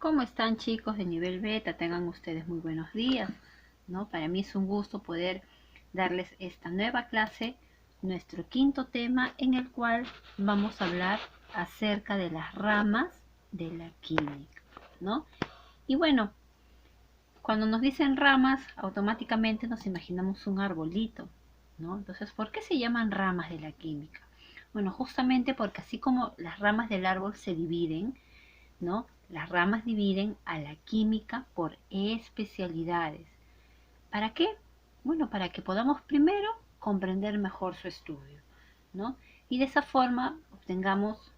¿Cómo están, chicos de nivel beta? Tengan ustedes muy buenos días, ¿no? Para mí es un gusto poder darles esta nueva clase, nuestro quinto tema en el cual vamos a hablar acerca de las ramas de la química, ¿no? Y bueno, cuando nos dicen ramas, automáticamente nos imaginamos un arbolito, ¿no? Entonces, ¿por qué se llaman ramas de la química? Bueno, justamente porque así como las ramas del árbol se dividen, ¿no? Las ramas dividen a la química por especialidades. ¿Para qué? Bueno, para que podamos primero comprender mejor su estudio, ¿no? Y de esa forma obtengamos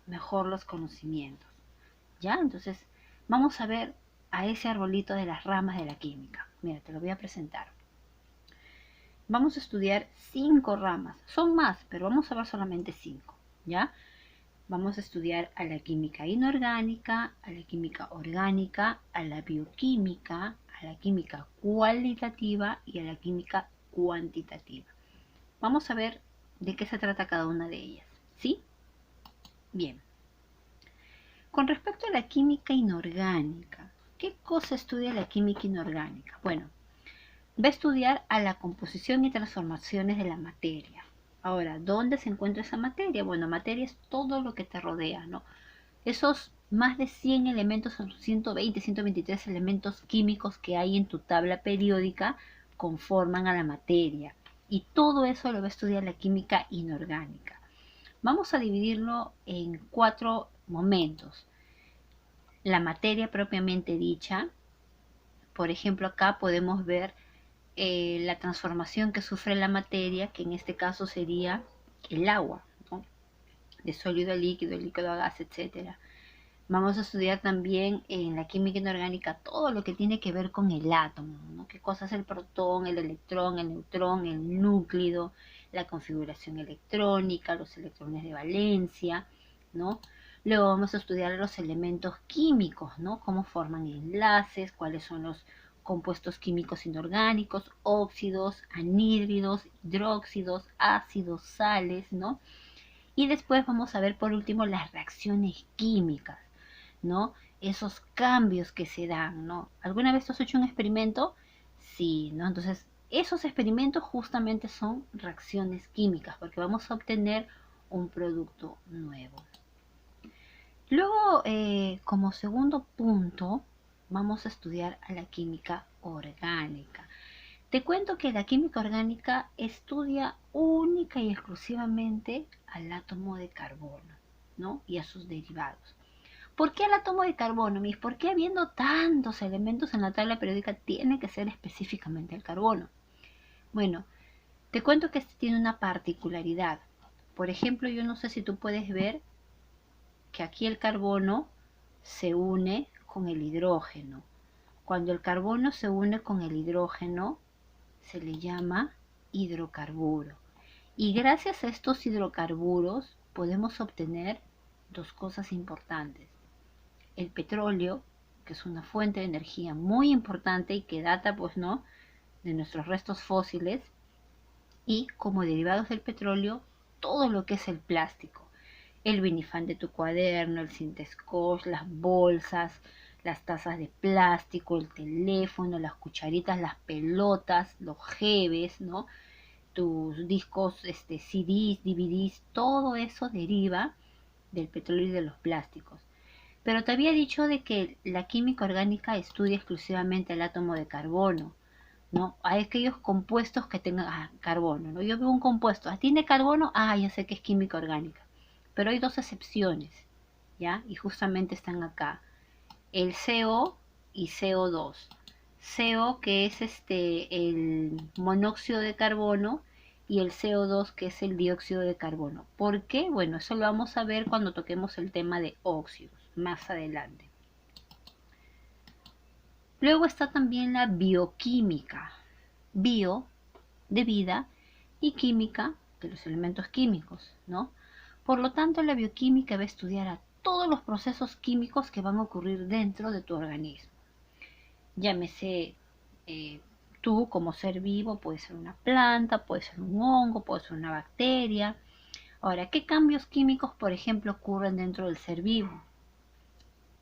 mejor los conocimientos, ¿ya? Entonces, vamos a ver a ese arbolito de las ramas de la química. Mira, te lo voy a presentar. Vamos a estudiar 5 ramas. Son más, pero vamos a ver solamente 5, ¿ya? Vamos a estudiar a la química inorgánica, a la química orgánica, a la bioquímica, a la química cualitativa y a la química cuantitativa. Vamos a ver de qué se trata cada una de ellas, ¿sí? Bien. Con respecto a la química inorgánica, ¿qué cosa estudia la química inorgánica? Bueno, va a estudiar a la composición y transformaciones de la materia. Ahora, ¿dónde se encuentra esa materia? Bueno, materia es todo lo que te rodea, ¿no? Esos más de 100 elementos, 120, 123 elementos químicos que hay en tu tabla periódica conforman a la materia. Y todo eso lo va a estudiar la química inorgánica. Vamos a dividirlo en 4 momentos. La materia propiamente dicha. Por ejemplo, acá podemos ver la transformación que sufre la materia, que en este caso sería el agua, ¿no? De sólido a líquido, líquido a gas, etcétera. Vamos a estudiar también en la química inorgánica todo lo que tiene que ver con el átomo, ¿no? ¿Qué cosa es el protón, el electrón, el neutrón, el núcleo, la configuración electrónica, los electrones de valencia, ¿no? Luego vamos a estudiar los elementos químicos, ¿no? Cómo forman enlaces, cuáles son los compuestos químicos inorgánicos, óxidos, anhídridos, hidróxidos, ácidos, sales, ¿no? Y después vamos a ver por último las reacciones químicas, ¿no? Esos cambios que se dan, ¿no? ¿Alguna vez has hecho un experimento? Sí, ¿no? Entonces, esos experimentos justamente son reacciones químicas, porque vamos a obtener un producto nuevo. Luego, como segundo punto, vamos a estudiar a la química orgánica. Te cuento que la química orgánica estudia única y exclusivamente al átomo de carbono, ¿no? Y a sus derivados. ¿Por qué el átomo de carbono, Miss? ¿Por qué habiendo tantos elementos en la tabla periódica tiene que ser específicamente el carbono? Bueno, te cuento que este tiene una particularidad. Por ejemplo, yo no sé si tú puedes ver que aquí el carbono se une con el hidrógeno. Cuando el carbono se une con el hidrógeno, se le llama hidrocarburo. Y gracias a estos hidrocarburos podemos obtener dos cosas importantes. El petróleo, que es una fuente de energía muy importante y que data, pues, ¿no?, de nuestros restos fósiles, y como derivados del petróleo, todo lo que es el plástico, el vinifán de tu cuaderno, el Cintascotch, las bolsas, las tazas de plástico, el teléfono, las cucharitas, las pelotas, los jebes, ¿no? Tus discos, CDs, DVDs, todo eso deriva del petróleo y de los plásticos. Pero te había dicho de que la química orgánica estudia exclusivamente el átomo de carbono, ¿no? Hay aquellos compuestos que tengan carbono, ¿no? Yo veo un compuesto, ¿tiene carbono? Ya sé que es química orgánica. Pero hay dos excepciones, ¿ya? Y justamente están acá. El CO y CO2. CO, que es el monóxido de carbono, y el CO2, que es el dióxido de carbono. ¿Por qué? Bueno, eso lo vamos a ver cuando toquemos el tema de óxidos, más adelante. Luego está también la bioquímica. Bio, de vida, y química, de los elementos químicos, ¿no? Por lo tanto, la bioquímica va a estudiar a todos los procesos químicos que van a ocurrir dentro de tu organismo. Llámese tú como ser vivo, puede ser una planta, puede ser un hongo, puede ser una bacteria. Ahora, ¿qué cambios químicos, por ejemplo, ocurren dentro del ser vivo?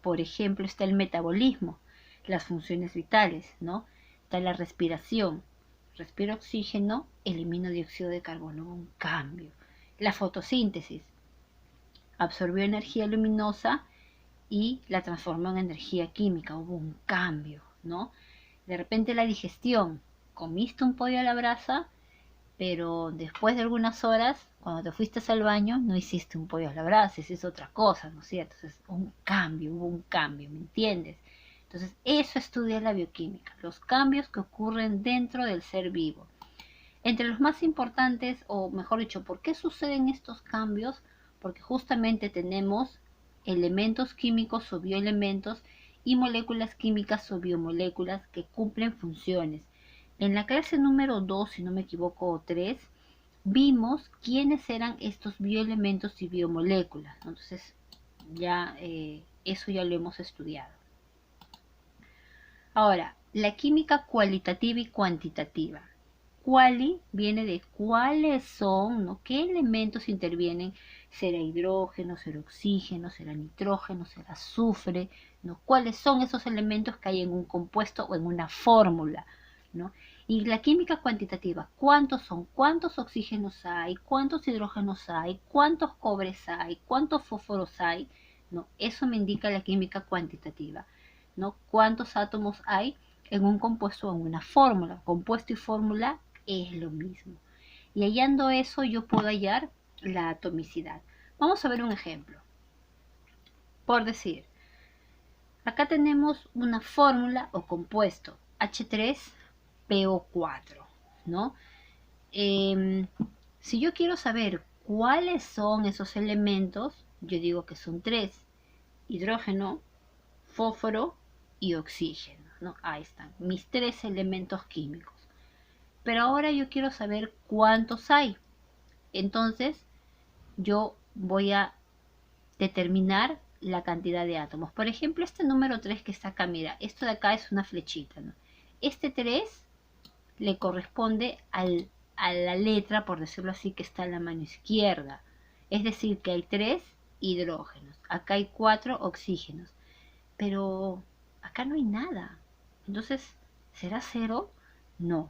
Por ejemplo, está el metabolismo, las funciones vitales, ¿no? Está la respiración. Respiro oxígeno, elimino dióxido de carbono, un cambio. La fotosíntesis, absorbió energía luminosa y la transformó en energía química, hubo un cambio, ¿no? De repente la digestión, comiste un pollo a la brasa, pero después de algunas horas, cuando te fuiste al baño, no hiciste un pollo a la brasa, hiciste otra cosa, ¿no es cierto? Entonces, un cambio, hubo un cambio, ¿me entiendes? Entonces, eso estudia la bioquímica, los cambios que ocurren dentro del ser vivo. Entre los más importantes, o mejor dicho, ¿por qué suceden estos cambios? Porque justamente tenemos elementos químicos o bioelementos y moléculas químicas o biomoléculas que cumplen funciones. En la clase número 2, si no me equivoco, o 3, vimos quiénes eran estos bioelementos y biomoléculas. Entonces, ya eso ya lo hemos estudiado. Ahora, la química cualitativa y cuantitativa. Quali viene de cuáles son, ¿no? ¿Qué elementos intervienen? ¿Será hidrógeno, será oxígeno, será nitrógeno, será azufre? ¿No? ¿Cuáles son esos elementos que hay en un compuesto o en una fórmula? ¿No? Y la química cuantitativa, ¿cuántos son? ¿Cuántos oxígenos hay? ¿Cuántos hidrógenos hay? ¿Cuántos cobres hay? ¿Cuántos fósforos hay? ¿No? Eso me indica la química cuantitativa, ¿no? ¿Cuántos átomos hay en un compuesto o en una fórmula? Compuesto y fórmula es lo mismo. Y hallando eso yo puedo hallar la atomicidad. Vamos a ver un ejemplo. Por decir, acá tenemos una fórmula o compuesto H3PO4, ¿no? Si yo quiero saber cuáles son esos elementos, yo digo que son 3: hidrógeno, fósforo y oxígeno, ¿no? Ahí están mis 3 elementos químicos. Pero ahora yo quiero saber cuántos hay. Entonces yo voy a determinar la cantidad de átomos. Por ejemplo, este número 3 que está acá, mira, esto de acá es una flechita, ¿no? Este 3 le corresponde a la letra, por decirlo así, que está en la mano izquierda. Es decir, que hay 3 hidrógenos. Acá hay 4 oxígenos. Pero acá no hay nada. Entonces, ¿será 0? No.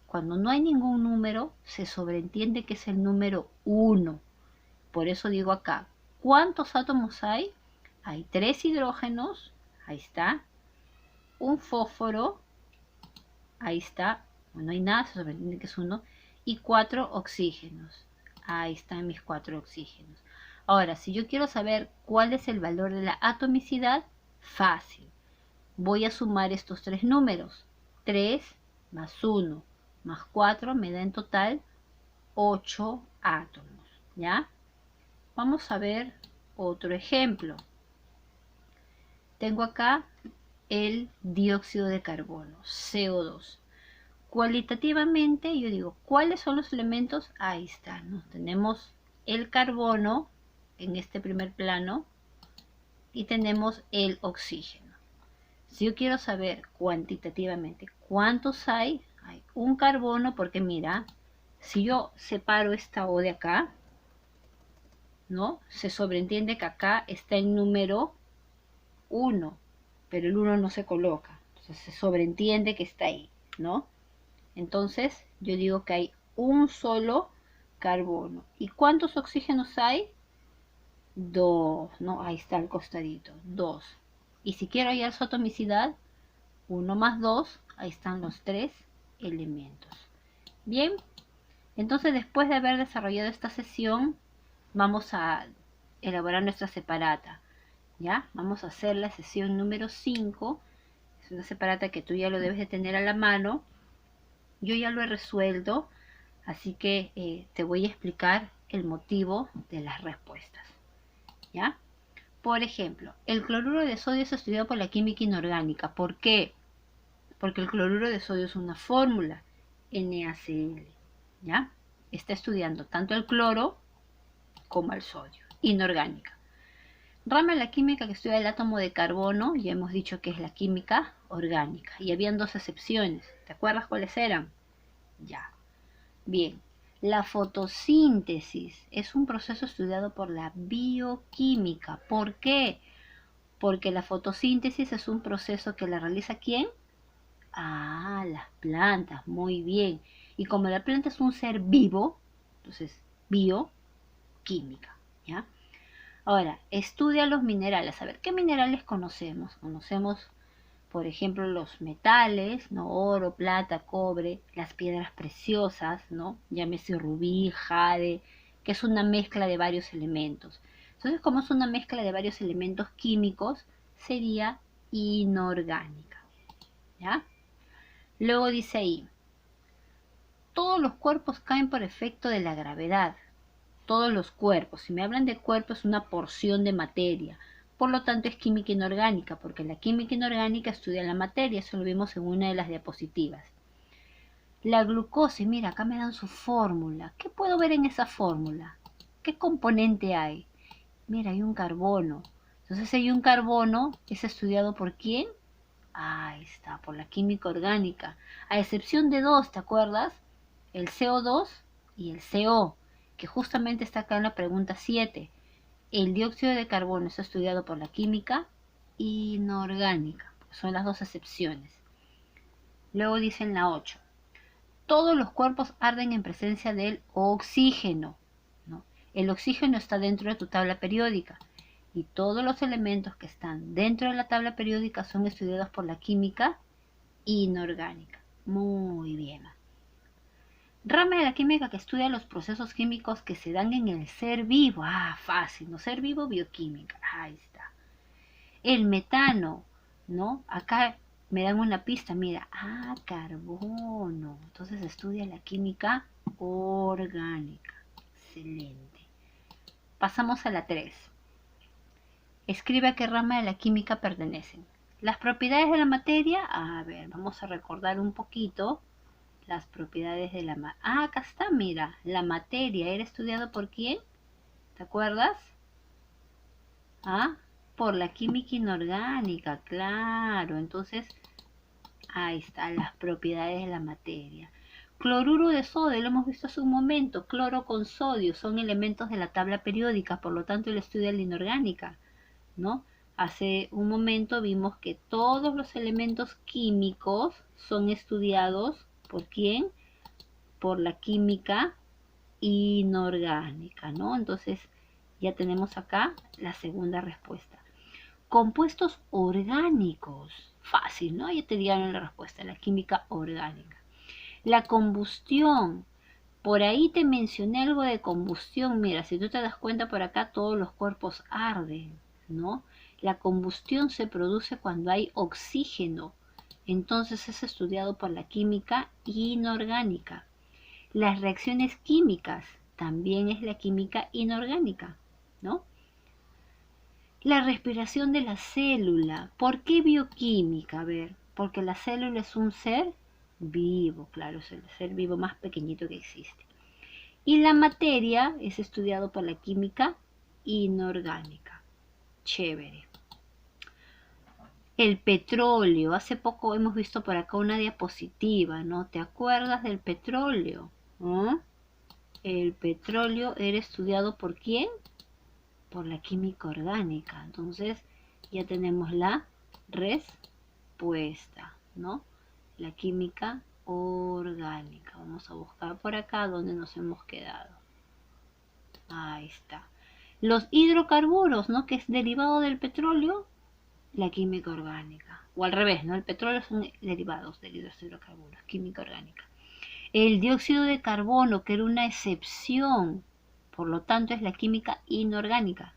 Cuando no hay ningún número, se sobreentiende que es el número 1. Por eso digo acá, ¿cuántos átomos hay? Hay 3 hidrógenos, ahí está, un fósforo, ahí está, no hay nada, se sobreentiende que es 1, y 4 oxígenos. Ahí están mis 4 oxígenos. Ahora, si yo quiero saber cuál es el valor de la atomicidad, fácil. Voy a sumar estos 3 números. 3 más 1 más 4 me da en total 8 átomos, ¿ya? Vamos a ver otro ejemplo. Tengo acá el dióxido de carbono, CO2. Cualitativamente, yo digo, ¿cuáles son los elementos? Ahí está, ¿no? Tenemos el carbono en este primer plano y tenemos el oxígeno. Si yo quiero saber cuantitativamente cuántos hay un carbono, porque mira, si yo separo esta O de acá, ¿no? Se sobreentiende que acá está el número 1, pero el 1 no se coloca. Entonces se sobreentiende que está ahí, ¿no? Entonces yo digo que hay un solo carbono. ¿Y cuántos oxígenos hay? 2, ¿no? Ahí está al costadito, 2. Y si quiero hallar su atomicidad, 1 más 2, ahí están los 3 elementos. Bien, entonces después de haber desarrollado esta sesión, vamos a elaborar nuestra separata. ¿Ya? Vamos a hacer la sesión número 5. Es una separata que tú ya lo debes de tener a la mano. Yo ya lo he resuelto, así que te voy a explicar el motivo de las respuestas. ¿Ya? Por ejemplo, el cloruro de sodio es estudiado por la química inorgánica. ¿Por qué? Porque el cloruro de sodio es una fórmula, NaCl. ¿Ya? Está estudiando tanto el cloro como el sodio, inorgánica. Rama de la química que estudia el átomo de carbono, ya hemos dicho que es la química orgánica. Y habían 2 excepciones. ¿Te acuerdas cuáles eran? Ya. Bien. La fotosíntesis es un proceso estudiado por la bioquímica. ¿Por qué? Porque la fotosíntesis es un proceso que la realiza ¿quién? Ah, las plantas, muy bien. Y como la planta es un ser vivo, entonces bioquímica, ¿ya? Ahora, estudia los minerales. A ver, ¿qué minerales conocemos? Conocemos, por ejemplo, los metales, ¿no? Oro, plata, cobre, las piedras preciosas, ¿no? Llámese rubí, jade, que es una mezcla de varios elementos. Entonces, como es una mezcla de varios elementos químicos, sería inorgánica, ¿ya? Luego dice ahí, todos los cuerpos caen por efecto de la gravedad. Todos los cuerpos. Si me hablan de cuerpo es una porción de materia. Por lo tanto es química inorgánica, porque la química inorgánica estudia la materia. Eso lo vimos en una de las diapositivas. La glucosa, mira, acá me dan su fórmula. ¿Qué puedo ver en esa fórmula? ¿Qué componente hay? Mira, hay un carbono. Entonces, si hay un carbono, ¿es estudiado por quién? Ahí está, por la química orgánica. A excepción de dos, ¿te acuerdas? El CO2 y el CO, que justamente está acá en la pregunta 7. El dióxido de carbono es estudiado por la química inorgánica. Son las dos excepciones. Luego dice en la 8. Todos los cuerpos arden en presencia del oxígeno, ¿no? El oxígeno está dentro de tu tabla periódica y todos los elementos que están dentro de la tabla periódica son estudiados por la química inorgánica. Muy bien. Rama de la química que estudia los procesos químicos que se dan en el ser vivo. Ah, fácil, ¿no? Ser vivo, bioquímica. Ahí está. El metano, ¿no? Acá me dan una pista, mira. Ah, carbono. Entonces estudia la química orgánica. Excelente. Pasamos a la 3. Escribe a qué rama de la química pertenecen. Las propiedades de la materia. A ver, vamos a recordar un poquito. Las propiedades de la materia. Ah, acá está, mira. La materia era estudiado por quién. ¿Te acuerdas? Ah, por la química inorgánica, claro. Entonces, ahí están las propiedades de la materia. Cloruro de sodio, lo hemos visto hace un momento. Cloro con sodio son elementos de la tabla periódica, por lo tanto, el estudio de la inorgánica, ¿no? Hace un momento vimos que todos los elementos químicos son estudiados por quién, por la química inorgánica, ¿no? Entonces ya tenemos acá la segunda respuesta. Compuestos orgánicos, fácil, ¿no? Ya te dieron la respuesta, la química orgánica. La combustión, por ahí te mencioné algo de combustión, mira, si tú te das cuenta por acá todos los cuerpos arden, ¿no? La combustión se produce cuando hay oxígeno, entonces es estudiado por la química inorgánica. Las reacciones químicas también es la química inorgánica, ¿no? La respiración de la célula. ¿Por qué bioquímica? A ver, porque la célula es un ser vivo, claro, es el ser vivo más pequeñito que existe. Y la materia es estudiado por la química inorgánica. Chévere. El petróleo. Hace poco hemos visto por acá una diapositiva, ¿no? ¿Te acuerdas del petróleo? ¿Ah? El petróleo era estudiado por quién? Por la química orgánica. Entonces ya tenemos la respuesta, ¿no? La química orgánica. Vamos a buscar por acá donde nos hemos quedado. Ahí está. Los hidrocarburos, ¿no? Que es derivado del petróleo, la química orgánica. O al revés, ¿no? El petróleo son derivados de los hidrocarburos, química orgánica. El dióxido de carbono, que era una excepción, por lo tanto es la química inorgánica.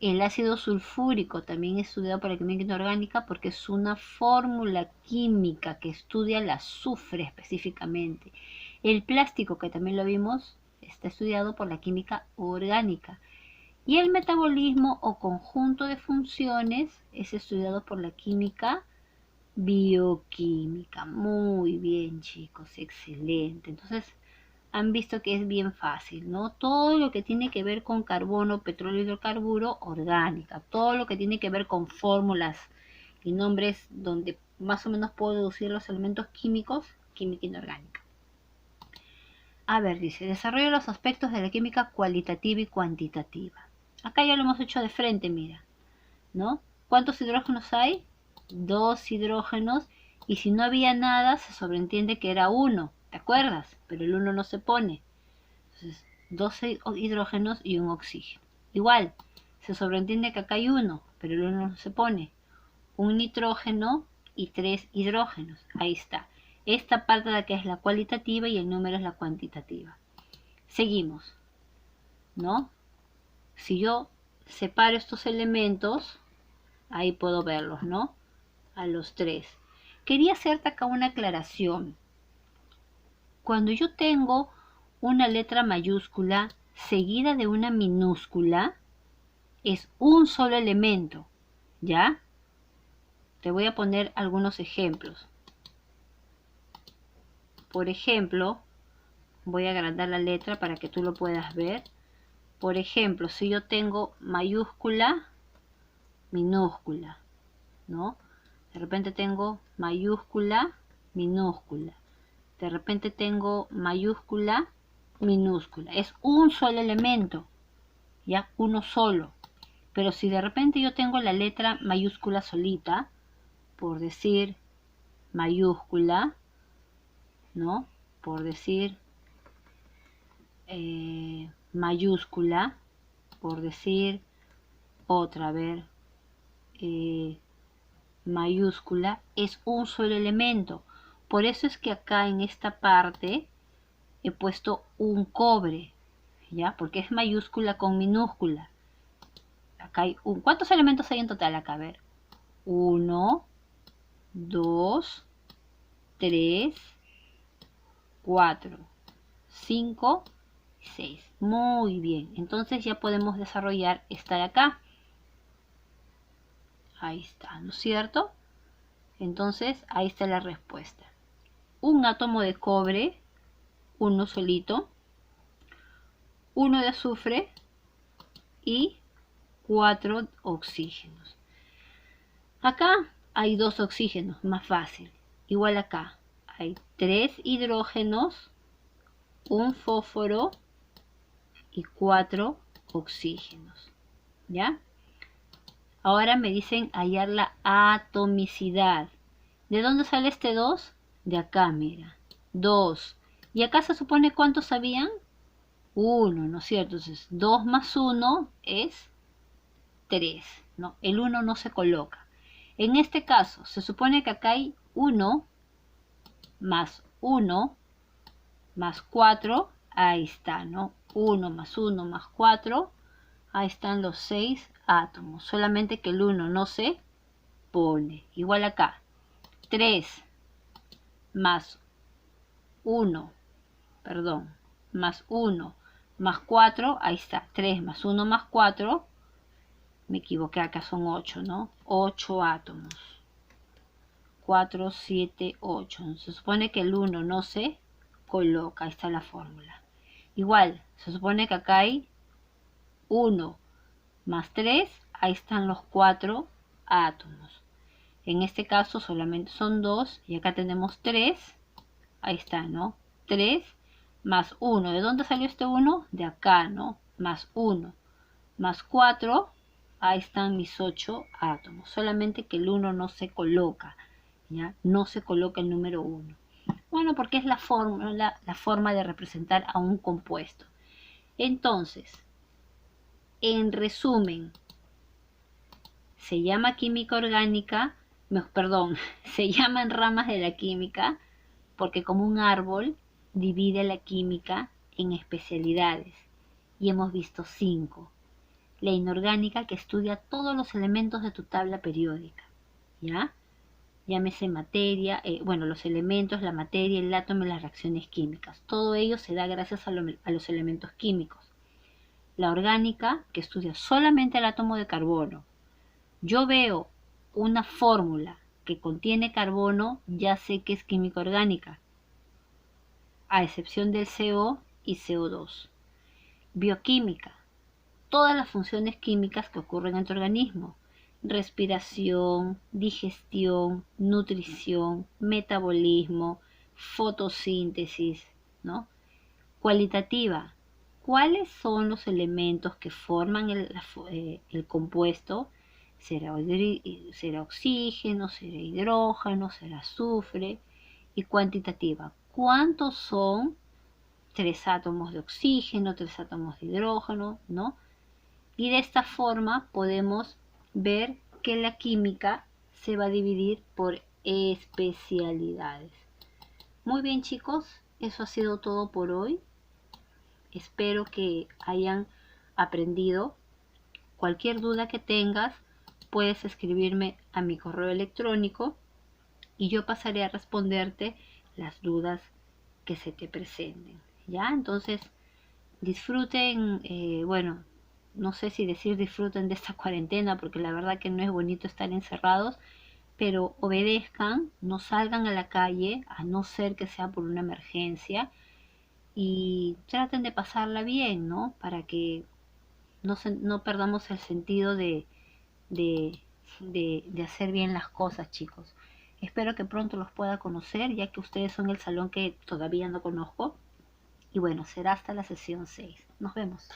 El ácido sulfúrico también es estudiado por la química inorgánica porque es una fórmula química que estudia el azufre específicamente. El plástico, que también lo vimos, está estudiado por la química orgánica. Y el metabolismo o conjunto de funciones es estudiado por la química bioquímica. Muy bien, chicos, excelente. Entonces, han visto que es bien fácil, ¿no? Todo lo que tiene que ver con carbono, petróleo, hidrocarburo, orgánica. Todo lo que tiene que ver con fórmulas y nombres donde más o menos puedo deducir los elementos químicos, química inorgánica. A ver, dice, desarrolla los aspectos de la química cualitativa y cuantitativa. Acá ya lo hemos hecho de frente, mira, ¿no? ¿Cuántos hidrógenos hay? 2 hidrógenos. Y si no había nada, se sobreentiende que era 1. ¿Te acuerdas? Pero el 1 no se pone. Entonces, 2 hidrógenos y un oxígeno. Igual, se sobreentiende que acá hay 1, pero el 1 no se pone. Un nitrógeno y 3 hidrógenos. Ahí está. Esta parte de acá es la cualitativa y el número es la cuantitativa. Seguimos, ¿no? Si yo separo estos elementos, ahí puedo verlos, ¿no? A los 3. Quería hacerte acá una aclaración. Cuando yo tengo una letra mayúscula seguida de una minúscula, es un solo elemento, ¿ya? Te voy a poner algunos ejemplos. Por ejemplo, voy a agrandar la letra para que tú lo puedas ver. Por ejemplo, si yo tengo mayúscula, minúscula, ¿no? De repente tengo mayúscula, minúscula. De repente tengo mayúscula, minúscula. Es un solo elemento, ¿ya? Uno solo. Pero si de repente yo tengo la letra mayúscula solita, por decir mayúscula, ¿no? Por decir mayúscula, por decir otra vez, mayúscula, es un solo elemento. Por eso es que acá en esta parte he puesto un cobre, ¿ya? Porque es mayúscula con minúscula. Acá hay ¿cuántos elementos hay en total acá? A ver. 1, 2, 3, 4, 5, 6. Muy bien. Entonces ya podemos desarrollar esta de acá. Ahí está, ¿no es cierto? Entonces ahí está la respuesta. Un átomo de cobre, uno solito, uno de azufre y 4 oxígenos. Acá hay 2 oxígenos, más fácil. Igual acá hay 3 hidrógenos, un fósforo y 4 oxígenos. ¿Ya? Ahora me dicen hallar la atomicidad. ¿De dónde sale este 2? De acá, mira. 2. ¿Y acá se supone cuántos habían? 1, ¿no es cierto? Entonces 2 más 1 es 3, ¿no? El 1 no se coloca. En este caso, se supone que acá hay 1 más 1 más 4, ahí está, ¿no? 1 más 1 más 4, ahí están los 6 átomos, solamente que el 1 no se pone. Igual acá, 3 más 1, perdón, más 1 más 4, ahí está, 3 más 1 más 4, me equivoqué, acá son 8, ¿no? 8 átomos. 4, 7, 8. Se supone que el 1 no se coloca, ahí está la fórmula. Igual, se supone que acá hay 1 más 3, ahí están los 4 átomos. En este caso solamente son 2 y acá tenemos 3, ahí está, ¿no? 3 más 1, ¿de dónde salió este 1? De acá, ¿no? Más 1 más 4, ahí están mis 8 átomos. Solamente que el 1 no se coloca, ¿ya? No se coloca el número 1. Bueno, porque es la forma de representar a un compuesto. Entonces, en resumen, se llama química orgánica, perdón, se llaman ramas de la química porque como un árbol divide la química en especialidades y hemos visto 5. La inorgánica, que estudia todos los elementos de tu tabla periódica, ¿ya? Llámese materia, bueno, los elementos, la materia, el átomo y las reacciones químicas. Todo ello se da gracias a los elementos químicos. La orgánica, que estudia solamente el átomo de carbono. Yo veo una fórmula que contiene carbono, ya sé que es química orgánica, a excepción del CO y CO2. Bioquímica, todas las funciones químicas que ocurren en tu organismo. Respiración, digestión, nutrición, metabolismo, fotosíntesis, ¿no? Cualitativa, ¿cuáles son los elementos que forman el compuesto? será oxígeno, será hidrógeno, será azufre. Y cuantitativa, ¿cuántos son 3 átomos de oxígeno, 3 átomos de hidrógeno, ¿no? Y de esta forma podemos ver que la química se va a dividir por especialidades. Muy bien, chicos, eso ha sido todo por hoy. Espero que hayan aprendido. Cualquier duda que tengas, puedes escribirme a mi correo electrónico y yo pasaré a responderte las dudas que se te presenten. ¿Ya? Entonces, disfruten, bueno, no sé si decir disfruten de esta cuarentena, porque la verdad que no es bonito estar encerrados, pero obedezcan, no salgan a la calle, a no ser que sea por una emergencia, y traten de pasarla bien, ¿no? Para que no perdamos el sentido de hacer bien las cosas, chicos. Espero que pronto los pueda conocer, ya que ustedes son el salón que todavía no conozco. Y bueno, será hasta la sesión 6. Nos vemos.